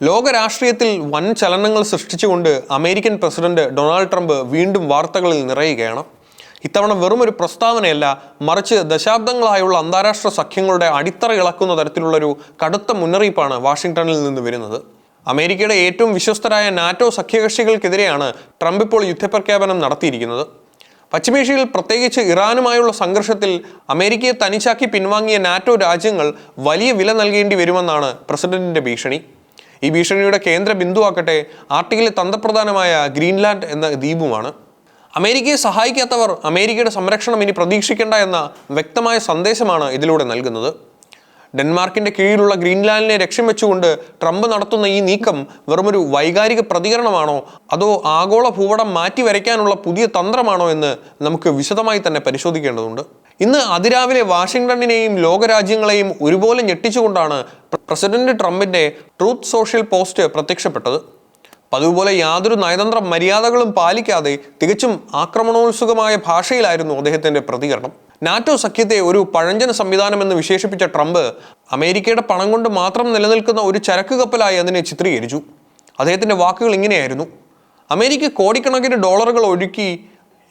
ലോക രാഷ്ട്രീയത്തിൽ വൻ ചലനങ്ങൾ സൃഷ്ടിച്ചുകൊണ്ട് അമേരിക്കൻ പ്രസിഡന്റ് ഡൊണാൾഡ് ട്രംപ് വീണ്ടും വാർത്തകളിൽ നിറയുകയാണ്. ഇത്തവണ വെറുമൊരു പ്രസ്താവനയല്ല, മറിച്ച് ദശാബ്ദങ്ങളായുള്ള അന്താരാഷ്ട്ര സഖ്യങ്ങളുടെ അടിത്തറ ഇളക്കുന്ന തരത്തിലുള്ളൊരു കടുത്ത മുന്നറിയിപ്പാണ് വാഷിംഗ്ടണിൽ നിന്ന് വരുന്നത്. അമേരിക്കയുടെ ഏറ്റവും വിശ്വസ്തരായ നാറ്റോ സഖ്യകക്ഷികൾക്കെതിരെയാണ് ട്രംപ് ഇപ്പോൾ യുദ്ധപ്രഖ്യാപനം നടത്തിയിരിക്കുന്നത്. പശ്ചിമേഷ്യയിൽ പ്രത്യേകിച്ച് ഇറാനുമായുള്ള സംഘർഷത്തിൽ അമേരിക്കയെ തനിച്ചാക്കി പിൻവാങ്ങിയ നാറ്റോ രാജ്യങ്ങൾ വലിയ വില നൽകേണ്ടി വരുമെന്നാണ് പ്രസിഡന്റിന്റെ ഭീഷണി. ഈ ഭീഷണിയുടെ കേന്ദ്ര ബിന്ദുവാക്കട്ടെ ആർട്ടിക്കിലെ തന്ത്രപ്രധാനമായ ഗ്രീൻലാൻഡ് എന്ന ദ്വീപുമാണ്. അമേരിക്കയെ സഹായിക്കാത്തവർ അമേരിക്കയുടെ സംരക്ഷണം ഇനി പ്രതീക്ഷിക്കേണ്ട എന്ന വ്യക്തമായ സന്ദേശമാണ് ഇതിലൂടെ നൽകുന്നത്. ഡെൻമാർക്കിന്റെ കീഴിലുള്ള ഗ്രീൻലാൻഡിനെ ലക്ഷ്യം വെച്ചുകൊണ്ട് ട്രംപ് നടത്തുന്ന ഈ നീക്കം വെറുമൊരു വൈകാരിക പ്രതികരണമാണോ, അതോ ആഗോള ഭൂപടം മാറ്റി വരയ്ക്കാനുള്ള പുതിയ തന്ത്രമാണോ എന്ന് നമുക്ക് വിശദമായി തന്നെ പരിശോധിക്കേണ്ടതുണ്ട്. ഇന്ന് അതിരാവിലെ വാഷിംഗ്ടണിനെയും ലോകരാജ്യങ്ങളെയും ഒരുപോലെ ഞെട്ടിച്ചുകൊണ്ടാണ് പ്രസിഡന്റ് ട്രംപിന്റെ ട്രൂത്ത് സോഷ്യൽ പോസ്റ്റ് പ്രത്യക്ഷപ്പെട്ടത്. പതിവുപോലെ യാതൊരു നയതന്ത്ര മര്യാദകളും പാലിക്കാതെ തികച്ചും ആക്രമണോത്സുകമായ ഭാഷയിലായിരുന്നു അദ്ദേഹത്തിന്റെ പ്രതികരണം. നാറ്റോ സഖ്യത്തെ ഒരു പഴഞ്ചൻ സംവിധാനമെന്ന് വിശേഷിപ്പിച്ച ട്രംപ് അമേരിക്കയുടെ പണം കൊണ്ട് മാത്രം നിലനിൽക്കുന്ന ഒരു ചരക്ക് കപ്പലായി അതിനെ ചിത്രീകരിച്ചു. അദ്ദേഹത്തിന്റെ വാക്കുകൾ ഇങ്ങനെയായിരുന്നു: അമേരിക്ക കോടിക്കണക്കിന് ഡോളറുകൾ ഒഴുക്കി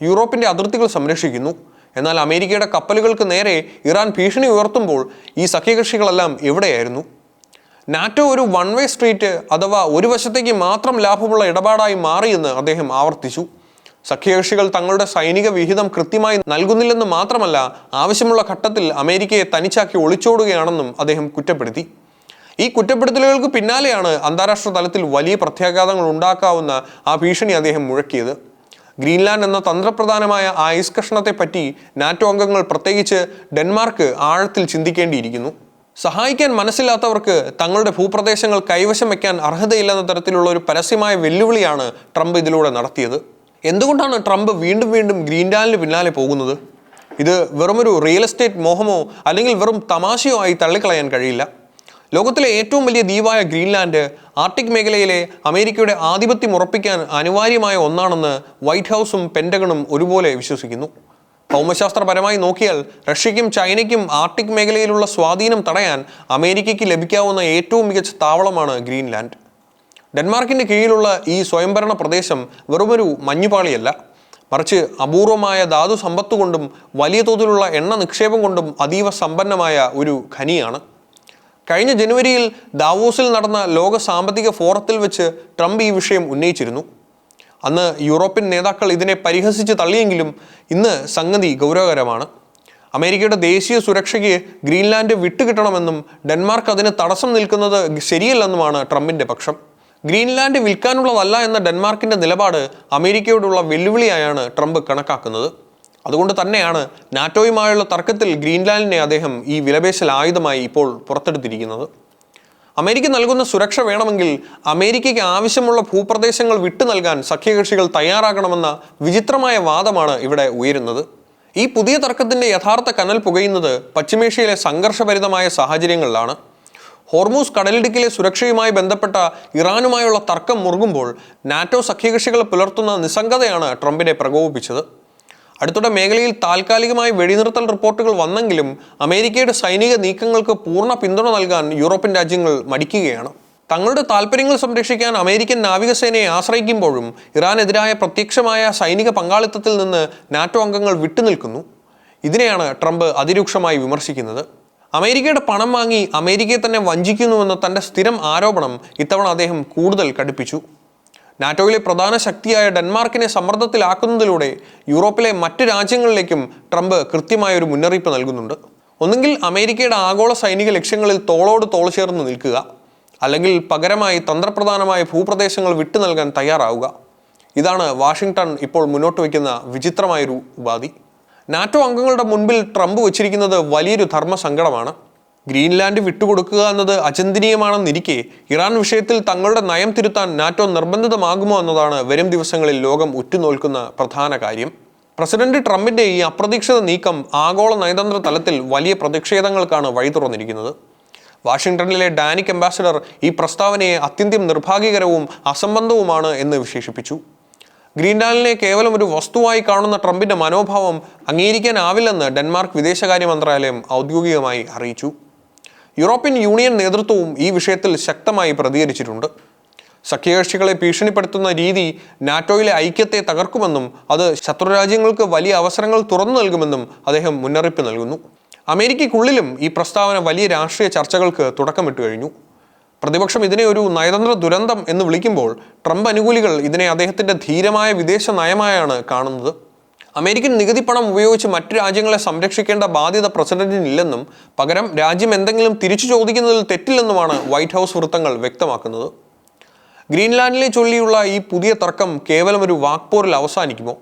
യൂറോപ്പിന്റെ അതിർത്തികൾ സംരക്ഷിക്കുന്നു. എന്നാൽ അമേരിക്കയുടെ കപ്പലുകൾക്ക് നേരെ ഇറാൻ ഭീഷണി ഉയർത്തുമ്പോൾ ഈ സഖ്യകക്ഷികളെല്ലാം എവിടെയായിരുന്നു? നാറ്റോ ഒരു വൺ വേ സ്ട്രീറ്റ് അഥവാ ഒരു വശത്തേക്ക് മാത്രം ലാഭമുള്ള ഇടപാടായി മാറിയെന്ന് അദ്ദേഹം ആവർത്തിച്ചു. സഖ്യകക്ഷികൾ തങ്ങളുടെ സൈനിക വിഹിതം കൃത്യമായി നൽകുന്നില്ലെന്ന് മാത്രമല്ല, ആവശ്യമുള്ള ഘട്ടത്തിൽ അമേരിക്കയെ തനിച്ചാക്കി ഒളിച്ചോടുകയാണെന്നും അദ്ദേഹം കുറ്റപ്പെടുത്തി. ഈ കുറ്റപ്പെടുത്തലുകൾക്ക് പിന്നാലെയാണ് അന്താരാഷ്ട്ര തലത്തിൽ വലിയ പ്രത്യാഘാതങ്ങൾ ഉണ്ടാക്കാവുന്ന ആ ഭീഷണി അദ്ദേഹം മുഴക്കിയത്. ഗ്രീൻലാൻഡ് എന്ന തന്ത്രപ്രധാനമായ ആ ഐസ് കഷ്ണത്തെ പറ്റി നാറ്റോ അംഗങ്ങൾ, പ്രത്യേകിച്ച് ഡെൻമാർക്ക്, ആഴത്തിൽ ചിന്തിക്കേണ്ടിയിരിക്കുന്നു. സഹായിക്കാൻ മനസ്സില്ലാത്തവർക്ക് തങ്ങളുടെ ഭൂപ്രദേശങ്ങൾ കൈവശം വയ്ക്കാൻ അർഹതയില്ലെന്ന തരത്തിലുള്ള ഒരു പരസ്യമായ വെല്ലുവിളിയാണ് ട്രംപ് ഇതിലൂടെ നടത്തിയത്. എന്തുകൊണ്ടാണ് ട്രംപ് വീണ്ടും വീണ്ടും ഗ്രീൻലാൻഡിന് പിന്നാലെ പോകുന്നത്? ഇത് വെറുമൊരു റിയൽ എസ്റ്റേറ്റ് മോഹമോ അല്ലെങ്കിൽ വെറും തമാശയോ ആയി തള്ളിക്കളയാൻ കഴിയില്ല. ലോകത്തിലെ ഏറ്റവും വലിയ ദ്വീപായ ഗ്രീൻലാൻഡ് ആർട്ടിക് മേഖലയിലെ അമേരിക്കയുടെ ആധിപത്യം ഉറപ്പിക്കാൻ അനിവാര്യമായ ഒന്നാണെന്ന് വൈറ്റ് ഹൗസും പെന്റഗണും ഒരുപോലെ വിശ്വസിക്കുന്നു. ഭൗമശാസ്ത്രപരമായി നോക്കിയാൽ റഷ്യയ്ക്കും ചൈനയ്ക്കും ആർട്ടിക് മേഖലയിലുള്ള സ്വാധീനം തടയാൻ അമേരിക്കയ്ക്ക് ലഭിക്കാവുന്ന ഏറ്റവും മികച്ച താവളമാണ് ഗ്രീൻലാൻഡ്. ഡെൻമാർക്കിന്റെ കീഴിലുള്ള ഈ സ്വയംഭരണ പ്രദേശം വെറുമൊരു മഞ്ഞുപാളിയല്ല, മറിച്ച് അപൂർവമായ ധാതു സമ്പത്ത് കൊണ്ടും വലിയ തോതിലുള്ള എണ്ണ നിക്ഷേപം കൊണ്ടും അതീവ സമ്പന്നമായ ഒരു ഖനിയാണ്. കഴിഞ്ഞ ജനുവരിയിൽ ദാവോസിൽ നടന്ന ലോക സാമ്പത്തിക ഫോറത്തിൽ വെച്ച് ട്രംപ് ഈ വിഷയം ഉന്നയിച്ചിരുന്നു. അന്ന് യൂറോപ്യൻ നേതാക്കൾ ഇതിനെ പരിഹസിച്ച് തള്ളിയെങ്കിലും ഇന്ന് സംഗതി ഗൗരവകരമാണ്. അമേരിക്കയുടെ ദേശീയ സുരക്ഷയ്ക്ക് ഗ്രീൻലാൻഡ് വിട്ടുകിട്ടണമെന്നും ഡെൻമാർക്ക് അതിന് തടസ്സം നിൽക്കുന്നത് ശരിയല്ലെന്നുമാണ് ട്രംപിന്റെ പക്ഷം. ഗ്രീൻലാൻഡ് വിൽക്കാനുള്ളതല്ല എന്ന ഡെൻമാർക്കിന്റെ നിലപാട് അമേരിക്കയോടുള്ള വെല്ലുവിളിയായാണ് ട്രംപ് കണക്കാക്കുന്നത്. അതുകൊണ്ട് തന്നെയാണ് നാറ്റോയുമായുള്ള തർക്കത്തിൽ ഗ്രീൻലാൻഡിനെ അദ്ദേഹം ഈ വിലപേശൽ ആയുധമായി ഇപ്പോൾ പുറത്തെടുത്തിരിക്കുന്നത്. അമേരിക്ക നൽകുന്ന സുരക്ഷ വേണമെങ്കിൽ അമേരിക്കയ്ക്ക് ആവശ്യമുള്ള ഭൂപ്രദേശങ്ങൾ വിട്ടു നൽകാൻ സഖ്യകക്ഷികൾ തയ്യാറാകണമെന്ന വിചിത്രമായ വാദമാണ് ഇവിടെ ഉയരുന്നത്. ഈ പുതിയ തർക്കത്തിന്റെ യഥാർത്ഥ കനൽ പുകയുന്നത് പശ്ചിമേഷ്യയിലെ സംഘർഷഭരിതമായ സാഹചര്യങ്ങളിലാണ്. ഹോർമൂസ് കടലിടുക്കിലെ സുരക്ഷയുമായി ബന്ധപ്പെട്ട ഇറാനുമായുള്ള തർക്കം മുറുകുമ്പോൾ നാറ്റോ സഖ്യകക്ഷികൾ പുലർത്തുന്ന നിസ്സംഗതയാണ് ട്രംപിനെ പ്രകോപിപ്പിച്ചത്. അടുത്തിടെ മേഖലയിൽ താൽക്കാലികമായി വെടിനിർത്തൽ റിപ്പോർട്ടുകൾ വന്നെങ്കിലും അമേരിക്കയുടെ സൈനിക നീക്കങ്ങൾക്ക് പൂർണ്ണ പിന്തുണ നൽകാൻ യൂറോപ്യൻ രാജ്യങ്ങൾ മടിക്കുകയാണ്. തങ്ങളുടെ താൽപ്പര്യങ്ങൾ സംരക്ഷിക്കാൻ അമേരിക്കൻ നാവികസേനയെ ആശ്രയിക്കുമ്പോഴും ഇറാനെതിരായ പ്രത്യക്ഷമായ സൈനിക പങ്കാളിത്തത്തിൽ നിന്ന് നാറ്റോ അംഗങ്ങൾ വിട്ടുനിൽക്കുന്നു. ഇതിനെയാണ് ട്രംപ് അതിരൂക്ഷമായി വിമർശിക്കുന്നത്. അമേരിക്കയുടെ പണം വാങ്ങി അമേരിക്കയെ തന്നെ വഞ്ചിക്കുന്നുവെന്ന തന്റെ സ്ഥിരം ആരോപണം ഇത്തവണ അദ്ദേഹം കൂടുതൽ കടുപ്പിച്ചു. നാറ്റോയിലെ പ്രധാന ശക്തിയായ ഡെൻമാർക്കിനെ സമ്മർദ്ദത്തിലാക്കുന്നതിലൂടെ യൂറോപ്പിലെ മറ്റ് രാജ്യങ്ങളിലേക്കും ട്രംപ് കൃത്യമായൊരു മുന്നറിയിപ്പ് നൽകുന്നുണ്ട്. ഒന്നുകിൽ അമേരിക്കയുടെ ആഗോള സൈനിക ലക്ഷ്യങ്ങളിൽ തോളോട് തോൾ ചേർന്ന് നിൽക്കുക, അല്ലെങ്കിൽ പകരമായി തന്ത്രപ്രധാനമായ ഭൂപ്രദേശങ്ങൾ വിട്ടു നൽകാൻ തയ്യാറാവുക. ഇതാണ് വാഷിംഗ്ടൺ ഇപ്പോൾ മുന്നോട്ട് വയ്ക്കുന്ന വിചിത്രമായൊരു ഉപാധി. നാറ്റോ അംഗങ്ങളുടെ മുൻപിൽ ട്രംപ് വച്ചിരിക്കുന്നത് വലിയൊരു ധർമ്മസങ്കടമാണ്. ഗ്രീൻലാൻഡ് വിട്ടുകൊടുക്കുക എന്നത് അചിന്തനീയമാണെന്നിരിക്കെ ഇറാൻ വിഷയത്തിൽ തങ്ങളുടെ നയം തിരുത്താൻ നാറ്റോ നിർബന്ധിതമാകുമോ എന്നതാണ് വരും ദിവസങ്ങളിൽ ലോകം ഉറ്റുനോക്കുന്ന പ്രധാന കാര്യം. പ്രസിഡന്റ് ട്രംപിന്റെ ഈ അപ്രതീക്ഷിത നീക്കം ആഗോള നയതന്ത്ര തലത്തിൽ വലിയ പ്രതിഷേധങ്ങൾക്കാണ് വഴി തുറന്നിരിക്കുന്നത്. വാഷിംഗ്ടണിലെ ഡാനിക് അംബാസഡർ ഈ പ്രസ്താവനയെ അത്യന്തം നിർഭാഗ്യകരവും അസംബന്ധവുമാണ് എന്ന് വിശേഷിപ്പിച്ചു. ഗ്രീൻലാൻഡിനെ കേവലം ഒരു വസ്തുവായി കാണുന്ന ട്രംപിന്റെ മനോഭാവം അംഗീകരിക്കാനാവില്ലെന്ന് ഡെൻമാർക്ക് വിദേശകാര്യ മന്ത്രാലയം ഔദ്യോഗികമായി അറിയിച്ചു. യൂറോപ്യൻ യൂണിയൻ നേതൃത്വവും ഈ വിഷയത്തിൽ ശക്തമായി പ്രതികരിച്ചിട്ടുണ്ട്. സഖ്യകക്ഷികളെ ഭീഷണിപ്പെടുത്തുന്ന രീതി നാറ്റോയിലെ ഐക്യത്തെ തകർക്കുമെന്നും അത് ശത്രുരാജ്യങ്ങൾക്ക് വലിയ അവസരങ്ങൾ തുറന്നു നൽകുമെന്നും അദ്ദേഹം മുന്നറിയിപ്പ് നൽകുന്നു. അമേരിക്കയ്ക്കുള്ളിലും ഈ പ്രസ്താവന വലിയ രാഷ്ട്രീയ ചർച്ചകൾക്ക് തുടക്കമിട്ട് കഴിഞ്ഞു. പ്രതിപക്ഷം ഇതിനെ ഒരു നയതന്ത്ര ദുരന്തം എന്ന് വിളിക്കുമ്പോൾ ട്രംപ് അനുകൂലികൾ ഇതിനെ അദ്ദേഹത്തിന്റെ ധീരമായ വിദേശ നയമായാണ് കാണുന്നത്. അമേരിക്കൻ നികുതി പണം ഉപയോഗിച്ച് മറ്റു രാജ്യങ്ങളെ സംരക്ഷിക്കേണ്ട ബാധ്യത പ്രസിഡന്റിനില്ലെന്നും പകരം രാജ്യം എന്തെങ്കിലും തിരിച്ചു ചോദിക്കുന്നതിൽ തെറ്റില്ലെന്നുമാണ് വൈറ്റ് ഹൗസ് വൃത്തങ്ങൾ വ്യക്തമാക്കുന്നത്. ഗ്രീൻലാൻഡിലെ ചൊല്ലിയുള്ള ഈ പുതിയ തർക്കം കേവലം ഒരു വാക്പോരിൽ അവസാനിക്കുമോ,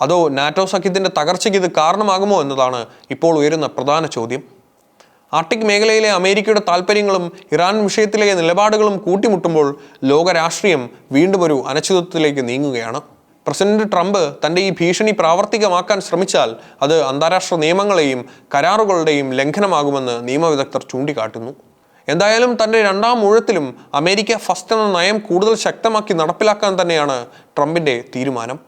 അതോ നാറ്റോ സഖ്യത്തിന്റെ തകർച്ചയ്ക്ക് ഇത് കാരണമാകുമോ എന്നതാണ് ഇപ്പോൾ ഉയരുന്ന പ്രധാന ചോദ്യം. ആർട്ടിക് മേഖലയിലെ അമേരിക്കയുടെ താൽപ്പര്യങ്ങളും ഇറാൻ വിഷയത്തിലെ നിലപാടുകളും കൂട്ടിമുട്ടുമ്പോൾ ലോക രാഷ്ട്രീയം വീണ്ടും ഒരു അനിശ്ചിതത്വത്തിലേക്ക് നീങ്ങുകയാണ്. പ്രസിഡന്റ് ട്രംപ് തന്റെ ഈ ഭീഷണി പ്രാവർത്തികമാക്കാൻ ശ്രമിച്ചാൽ അത് അന്താരാഷ്ട്ര നിയമങ്ങളെയും കരാറുകളുടെയും ലംഘനമാകുമെന്ന് നിയമവിദഗ്ധർ ചൂണ്ടിക്കാട്ടുന്നു. എന്തായാലും തന്റെ രണ്ടാം ഊഴത്തിലും അമേരിക്ക ഫസ്റ്റ് എന്ന നയം കൂടുതൽ ശക്തമാക്കി നടപ്പിലാക്കാൻ തന്നെയാണ് ട്രംപിന്റെ തീരുമാനം.